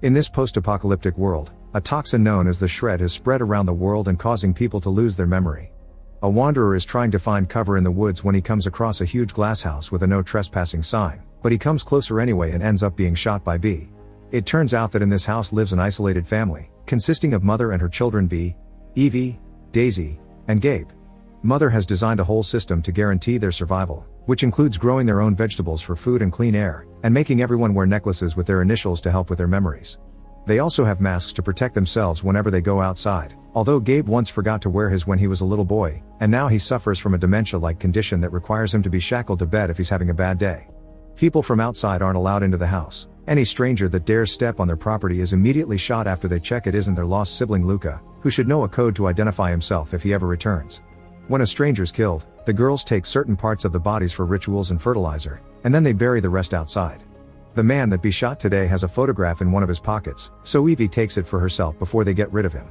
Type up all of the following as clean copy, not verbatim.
In this post-apocalyptic world, a toxin known as the shred has spread around the world and causing people to lose their memory. A wanderer is trying to find cover in the woods when he comes across a huge glasshouse with a no trespassing sign, but he comes closer anyway and ends up being shot by B. It turns out that in this house lives an isolated family, consisting of Mother and her children B, Evie, Daisy, and Gabe. Mother has designed a whole system to guarantee their survival, which includes growing their own vegetables for food and clean air, and making everyone wear necklaces with their initials to help with their memories. They also have masks to protect themselves whenever they go outside, although Gabe once forgot to wear his when he was a little boy, and now he suffers from a dementia-like condition that requires him to be shackled to bed if he's having a bad day. People from outside aren't allowed into the house. Any stranger that dares step on their property is immediately shot after they check it isn't their lost sibling Luca, who should know a code to identify himself if he ever returns. When a stranger's killed, the girls take certain parts of the bodies for rituals and fertilizer, and then they bury the rest outside. The man that be shot today has a photograph in one of his pockets, so Evie takes it for herself before they get rid of him.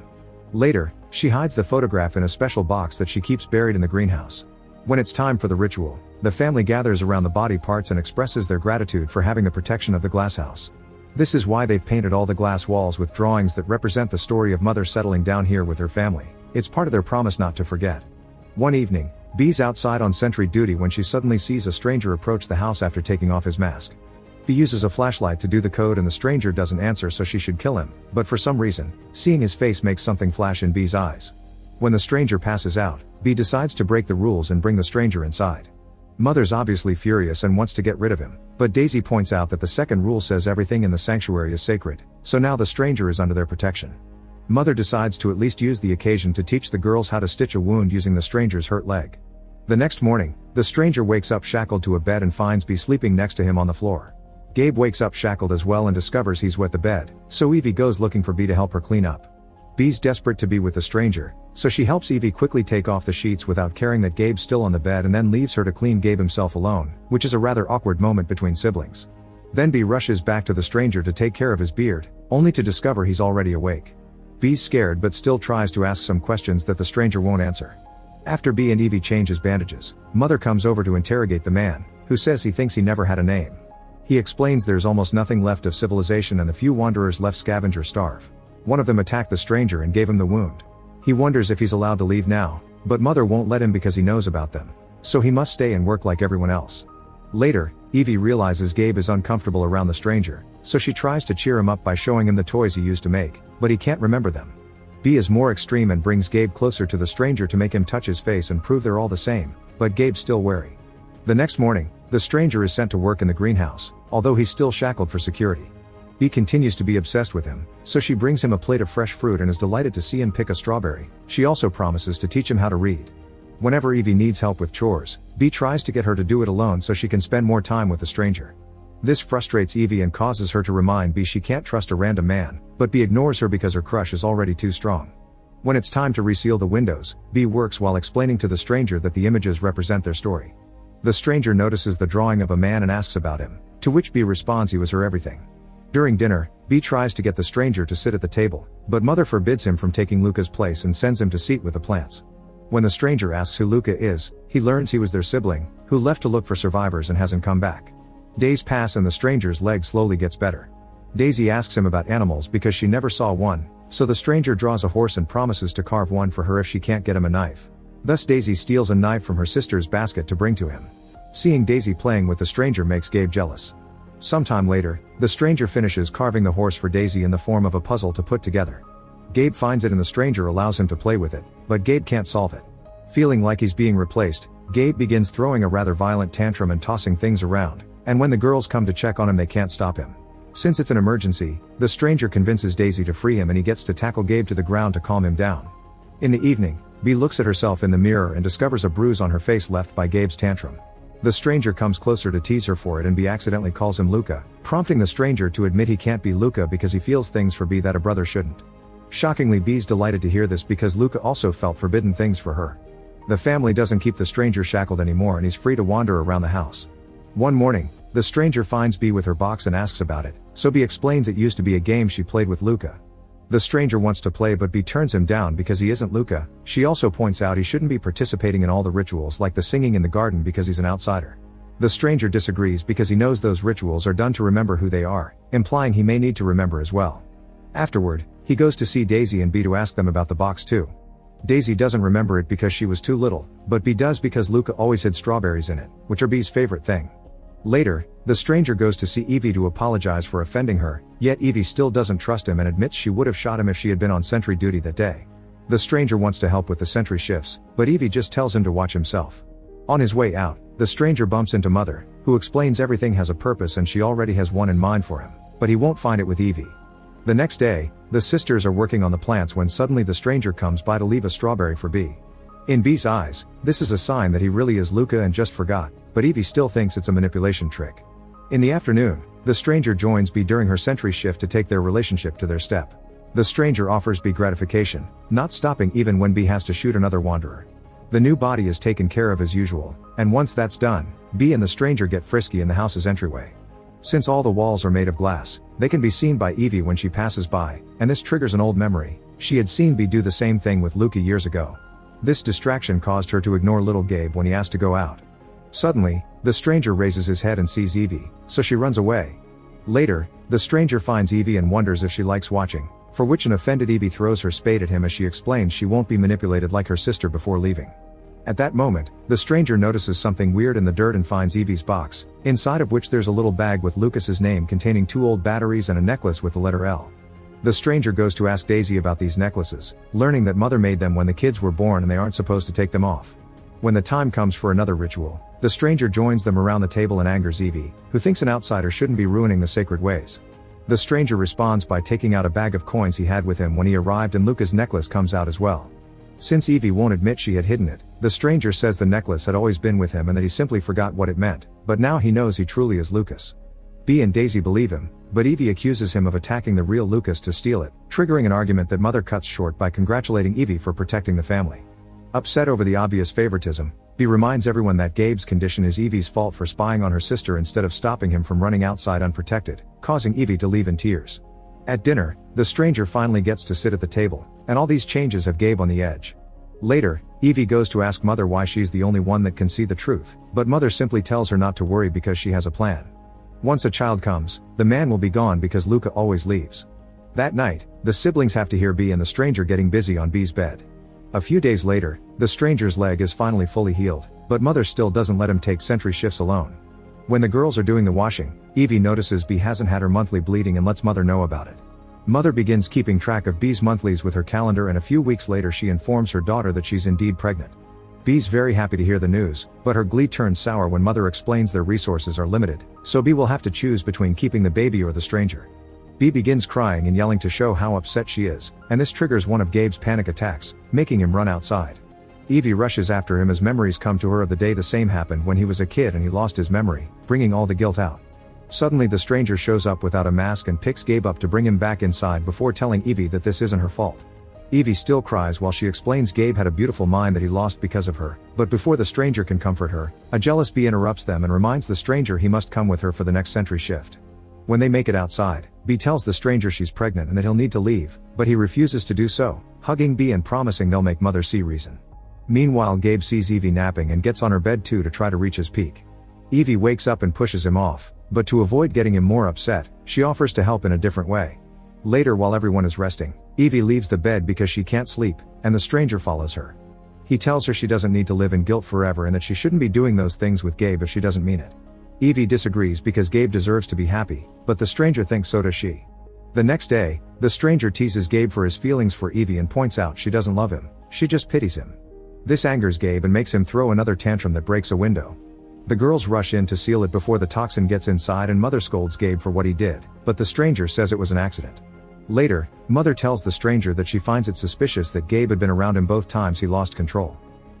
Later, she hides the photograph in a special box that she keeps buried in the greenhouse. When it's time for the ritual, the family gathers around the body parts and expresses their gratitude for having the protection of the glasshouse. This is why they've painted all the glass walls with drawings that represent the story of Mother settling down here with her family. It's part of their promise not to forget. One evening, Bee's outside on sentry duty when she suddenly sees a stranger approach the house after taking off his mask. Bee uses a flashlight to do the code and the stranger doesn't answer, so she should kill him, but for some reason, seeing his face makes something flash in Bee's eyes. When the stranger passes out, Bee decides to break the rules and bring the stranger inside. Mother's obviously furious and wants to get rid of him, but Daisy points out that the second rule says everything in the sanctuary is sacred, so now the stranger is under their protection. Mother decides to at least use the occasion to teach the girls how to stitch a wound using the stranger's hurt leg. The next morning, the stranger wakes up shackled to a bed and finds Bee sleeping next to him on the floor. Gabe wakes up shackled as well and discovers he's wet the bed, so Evie goes looking for Bee to help her clean up. Bee's desperate to be with the stranger, so she helps Evie quickly take off the sheets without caring that Gabe's still on the bed and then leaves her to clean Gabe himself alone, which is a rather awkward moment between siblings. Then Bee rushes back to the stranger to take care of his beard, only to discover he's already awake. Bee's scared but still tries to ask some questions that the stranger won't answer. After Bee and Evie change his bandages, Mother comes over to interrogate the man, who says he thinks he never had a name. He explains there's almost nothing left of civilization and the few wanderers left scavenge or starve. One of them attacked the stranger and gave him the wound. He wonders if he's allowed to leave now, but Mother won't let him because he knows about them. So he must stay and work like everyone else. Later, Evie realizes Gabe is uncomfortable around the stranger, so she tries to cheer him up by showing him the toys he used to make, but he can't remember them. Bee is more extreme and brings Gabe closer to the stranger to make him touch his face and prove they're all the same, but Gabe's still wary. The next morning, the stranger is sent to work in the greenhouse, although he's still shackled for security. Bee continues to be obsessed with him, so she brings him a plate of fresh fruit and is delighted to see him pick a strawberry. She also promises to teach him how to read. Whenever Evie needs help with chores, Bee tries to get her to do it alone so she can spend more time with the stranger. This frustrates Evie and causes her to remind Bee she can't trust a random man, but Bee ignores her because her crush is already too strong. When it's time to reseal the windows, Bee works while explaining to the stranger that the images represent their story. The stranger notices the drawing of a man and asks about him, to which Bee responds he was her everything. During dinner, Bee tries to get the stranger to sit at the table, but Mother forbids him from taking Luca's place and sends him to sit with the plants. When the stranger asks who Luca is, he learns he was their sibling, who left to look for survivors and hasn't come back. Days pass and the stranger's leg slowly gets better. Daisy asks him about animals because she never saw one, so the stranger draws a horse and promises to carve one for her if she can't get him a knife. Thus Daisy steals a knife from her sister's basket to bring to him. Seeing Daisy playing with the stranger makes Gabe jealous. Sometime later, the stranger finishes carving the horse for Daisy in the form of a puzzle to put together. Gabe finds it and the stranger allows him to play with it, but Gabe can't solve it. Feeling like he's being replaced, Gabe begins throwing a rather violent tantrum and tossing things around, and when the girls come to check on him they can't stop him. Since it's an emergency, the stranger convinces Daisy to free him and he gets to tackle Gabe to the ground to calm him down. In the evening, Bee looks at herself in the mirror and discovers a bruise on her face left by Gabe's tantrum. The stranger comes closer to tease her for it and Bee accidentally calls him Luca, prompting the stranger to admit he can't be Luca because he feels things for Bee that a brother shouldn't. Shockingly, Bee's delighted to hear this because Luca also felt forbidden things for her. The family doesn't keep the stranger shackled anymore and he's free to wander around the house. One morning, the stranger finds Bee with her box and asks about it, so Bee explains it used to be a game she played with Luca. The stranger wants to play but Bee turns him down because he isn't Luca. She also points out he shouldn't be participating in all the rituals like the singing in the garden because he's an outsider. The stranger disagrees because he knows those rituals are done to remember who they are, implying he may need to remember as well. Afterward, he goes to see Daisy and Bee to ask them about the box too. Daisy doesn't remember it because she was too little, but Bee does because Luca always hid strawberries in it, which are Bee's favorite thing. Later, the stranger goes to see Evie to apologize for offending her, yet Evie still doesn't trust him and admits she would have shot him if she had been on sentry duty that day. The stranger wants to help with the sentry shifts, but Evie just tells him to watch himself. On his way out, the stranger bumps into Mother, who explains everything has a purpose and she already has one in mind for him, but he won't find it with Evie. The next day, the sisters are working on the plants when suddenly the stranger comes by to leave a strawberry for Bee. In Bee's eyes, this is a sign that he really is Luca and just forgot, but Evie still thinks it's a manipulation trick. In the afternoon, the stranger joins Bee during her sentry shift to take their relationship to their step. The stranger offers Bee gratification, not stopping even when Bee has to shoot another wanderer. The new body is taken care of as usual, and once that's done, Bee and the stranger get frisky in the house's entryway. Since all the walls are made of glass, they can be seen by Evie when she passes by, and this triggers an old memory. She had seen Bee do the same thing with Luca years ago. This distraction caused her to ignore little Gabe when he asked to go out. Suddenly, the stranger raises his head and sees Evie, so she runs away. Later, the stranger finds Evie and wonders if she likes watching, for which an offended Evie throws her spade at him as she explains she won't be manipulated like her sister before leaving. At that moment, the stranger notices something weird in the dirt and finds Evie's box, inside of which there's a little bag with Lucas's name containing 2 old batteries and a necklace with the letter L. The stranger goes to ask Daisy about these necklaces, learning that Mother made them when the kids were born and they aren't supposed to take them off. When the time comes for another ritual, the stranger joins them around the table and angers Evie, who thinks an outsider shouldn't be ruining the sacred ways. The stranger responds by taking out a bag of coins he had with him when he arrived, and Luca's necklace comes out as well. Since Evie won't admit she had hidden it, the stranger says the necklace had always been with him and that he simply forgot what it meant, but now he knows he truly is Lucas. Bee and Daisy believe him, but Evie accuses him of attacking the real Lucas to steal it, triggering an argument that Mother cuts short by congratulating Evie for protecting the family. Upset over the obvious favoritism, Bee reminds everyone that Gabe's condition is Evie's fault for spying on her sister instead of stopping him from running outside unprotected, causing Evie to leave in tears. At dinner, the stranger finally gets to sit at the table, and all these changes have Gabe on the edge. Later, Evie goes to ask Mother why she's the only one that can see the truth, but Mother simply tells her not to worry because she has a plan. Once a child comes, the man will be gone because Luca always leaves. That night, the siblings have to hear Bee and the stranger getting busy on Bee's bed. A few days later, the stranger's leg is finally fully healed, but Mother still doesn't let him take sentry shifts alone. When the girls are doing the washing, Evie notices Bee hasn't had her monthly bleeding and lets Mother know about it. Mother begins keeping track of Bee's monthlies with her calendar, and a few weeks later she informs her daughter that she's indeed pregnant. Bee's very happy to hear the news, but her glee turns sour when Mother explains their resources are limited, so Bee will have to choose between keeping the baby or the stranger. Bee begins crying and yelling to show how upset she is, and this triggers one of Gabe's panic attacks, making him run outside. Evie rushes after him as memories come to her of the day the same happened when he was a kid and he lost his memory, bringing all the guilt out. Suddenly the stranger shows up without a mask and picks Gabe up to bring him back inside before telling Evie that this isn't her fault. Evie still cries while she explains Gabe had a beautiful mind that he lost because of her, but before the stranger can comfort her, a jealous Bee interrupts them and reminds the stranger he must come with her for the next sentry shift. When they make it outside, Bee tells the stranger she's pregnant and that he'll need to leave, but he refuses to do so, hugging Bee and promising they'll make Mother see reason. Meanwhile, Gabe sees Evie napping and gets on her bed too to try to reach his peak. Evie wakes up and pushes him off, but to avoid getting him more upset, she offers to help in a different way. Later, while everyone is resting, Evie leaves the bed because she can't sleep, and the stranger follows her. He tells her she doesn't need to live in guilt forever and that she shouldn't be doing those things with Gabe if she doesn't mean it. Evie disagrees because Gabe deserves to be happy, but the stranger thinks so does she. The next day, the stranger teases Gabe for his feelings for Evie and points out she doesn't love him, she just pities him. This angers Gabe and makes him throw another tantrum that breaks a window. The girls rush in to seal it before the toxin gets inside, and Mother scolds Gabe for what he did, but the stranger says it was an accident. Later, Mother tells the stranger that she finds it suspicious that Gabe had been around him both times he lost control.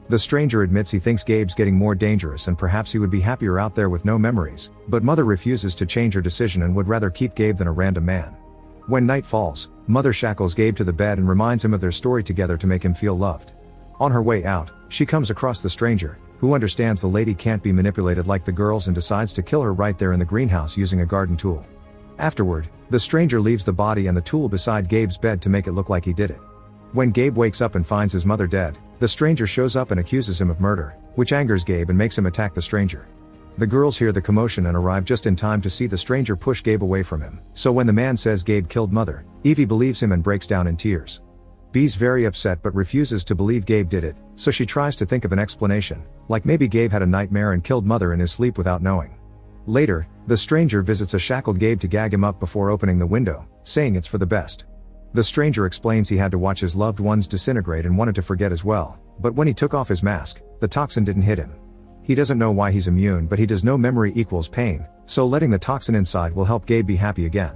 The stranger admits he thinks Gabe's getting more dangerous and perhaps he would be happier out there with no memories, but Mother refuses to change her decision and would rather keep Gabe than a random man. When night falls, Mother shackles Gabe to the bed and reminds him of their story together to make him feel loved. On her way out, she comes across the stranger, who understands the lady can't be manipulated like the girls and decides to kill her right there in the greenhouse using a garden tool. Afterward, the stranger leaves the body and the tool beside Gabe's bed to make it look like he did it. When Gabe wakes up and finds his mother dead, the stranger shows up and accuses him of murder, which angers Gabe and makes him attack the stranger. The girls hear the commotion and arrive just in time to see the stranger push Gabe away from him. So when the man says Gabe killed Mother, Evie believes him and breaks down in tears. Bee's very upset but refuses to believe Gabe did it, so she tries to think of an explanation, like maybe Gabe had a nightmare and killed Mother in his sleep without knowing. Later, the stranger visits a shackled Gabe to gag him up before opening the window, saying it's for the best. The stranger explains he had to watch his loved ones disintegrate and wanted to forget as well, but when he took off his mask, the toxin didn't hit him. He doesn't know why he's immune, but he does know memory equals pain, so letting the toxin inside will help Gabe be happy again.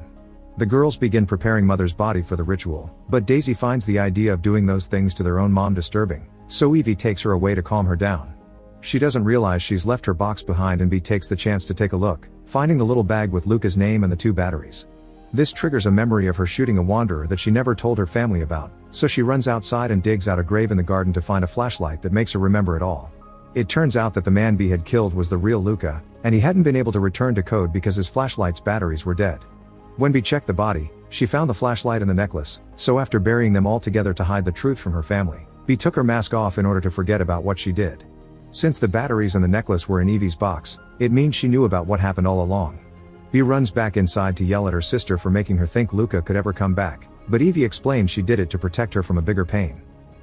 The girls begin preparing Mother's body for the ritual, but Daisy finds the idea of doing those things to their own mom disturbing, so Evie takes her away to calm her down. She doesn't realize she's left her box behind, and Bee takes the chance to take a look, finding the little bag with Luca's name and the 2 batteries. This triggers a memory of her shooting a wanderer that she never told her family about, so she runs outside and digs out a grave in the garden to find a flashlight that makes her remember it all. It turns out that the man Bee had killed was the real Luca, and he hadn't been able to return to code because his flashlight's batteries were dead. When Bee checked the body, she found the flashlight and the necklace, so after burying them all together to hide the truth from her family, Bee took her mask off in order to forget about what she did. Since the batteries and the necklace were in Evie's box, it means she knew about what happened all along. Bee runs back inside to yell at her sister for making her think Luca could ever come back, but Evie explains she did it to protect her from a bigger pain.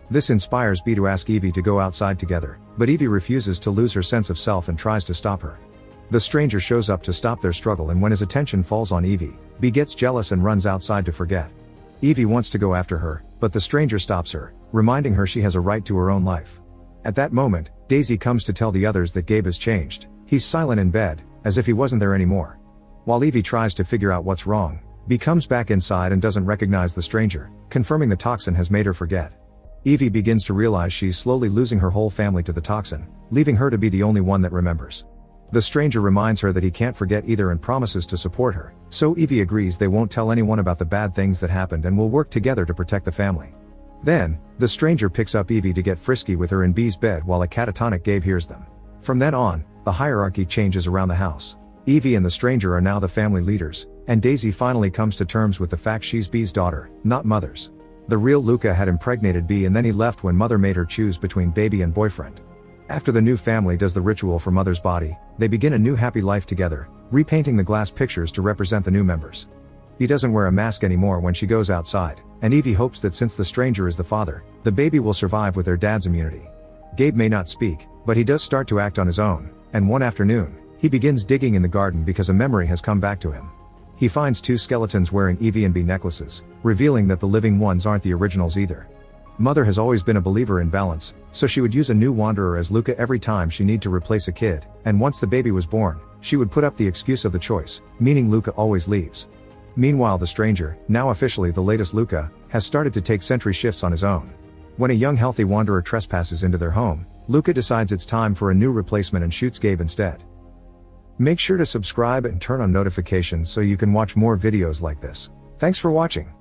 This inspires Bee to ask Evie to go outside together, but Evie refuses to lose her sense of self and tries to stop her. The stranger shows up to stop their struggle, and when his attention falls on Evie, Bee gets jealous and runs outside to forget. Evie wants to go after her, but the stranger stops her, reminding her she has a right to her own life. At that moment, Daisy comes to tell the others that Gabe has changed. He's silent in bed, as if he wasn't there anymore. While Evie tries to figure out what's wrong, Bee comes back inside and doesn't recognize the stranger, confirming the toxin has made her forget. Evie begins to realize she's slowly losing her whole family to the toxin, leaving her to be the only one that remembers. The stranger reminds her that he can't forget either and promises to support her, so Evie agrees they won't tell anyone about the bad things that happened and will work together to protect the family. Then, the stranger picks up Evie to get frisky with her in Bee's bed while a catatonic Gabe hears them. From then on, the hierarchy changes around the house. Evie and the stranger are now the family leaders, and Daisy finally comes to terms with the fact she's Bee's daughter, not Mother's. The real Luca had impregnated Bee, and then he left when Mother made her choose between baby and boyfriend. After the new family does the ritual for Mother's body, they begin a new happy life together, repainting the glass pictures to represent the new members. Bee doesn't wear a mask anymore when she goes outside, and Evie hopes that since the stranger is the father, the baby will survive with their dad's immunity. Gabe may not speak, but he does start to act on his own, and one afternoon, he begins digging in the garden because a memory has come back to him. He finds 2 skeletons wearing Evie and Bee necklaces, revealing that the living ones aren't the originals either. Mother has always been a believer in balance, so she would use a new wanderer as Luca every time she need to replace a kid, and once the baby was born, she would put up the excuse of the choice, meaning Luca always leaves. Meanwhile, the stranger, now officially the latest Luca, has started to take sentry shifts on his own. When a young healthy wanderer trespasses into their home, Luca decides it's time for a new replacement and shoots Gabe instead. Make sure to subscribe and turn on notifications so you can watch more videos like this. Thanks for watching.